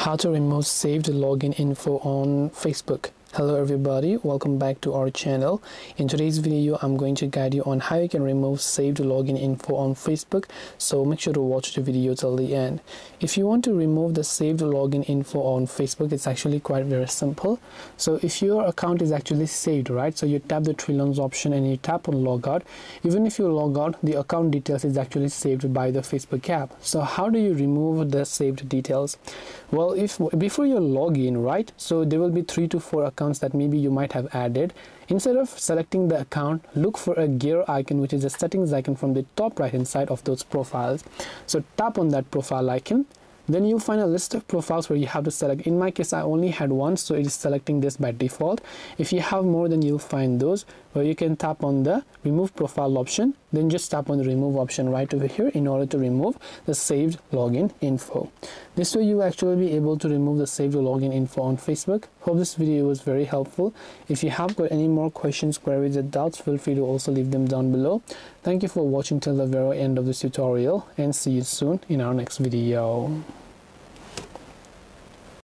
How to remove saved login info on Facebook. Hello everybody, welcome back to our channel. In today's video I'm going to guide you on how you can remove saved login info on Facebook, so make sure to watch the video till the end. If you want to remove the saved login info on Facebook, it's actually quite very simple. So if your account is actually saved, right, so you tap the three lines option and you tap on logout. Even if you log out, the account details is actually saved by the Facebook app. So how do you remove the saved details? Well, if before you log in, right, so there will be 3 to 4 accounts that maybe you might have added. Instead of selecting the account, look for a gear icon, which is a settings icon from the top right hand side of those profiles. So tap on that profile icon. Then you'll find a list of profiles where you have to select. In my case, I only had one, so it is selecting this by default. If you have more, then you'll find those where you can tap on the remove profile option. Then just tap on the remove option right over here in order to remove the saved login info. This way you actually be able to remove the saved login info on Facebook. Hope this video was very helpful. If you have got any more questions, queries, or doubts, feel free to also leave them down below. Thank you for watching till the very end of this tutorial, and see you soon in our next video.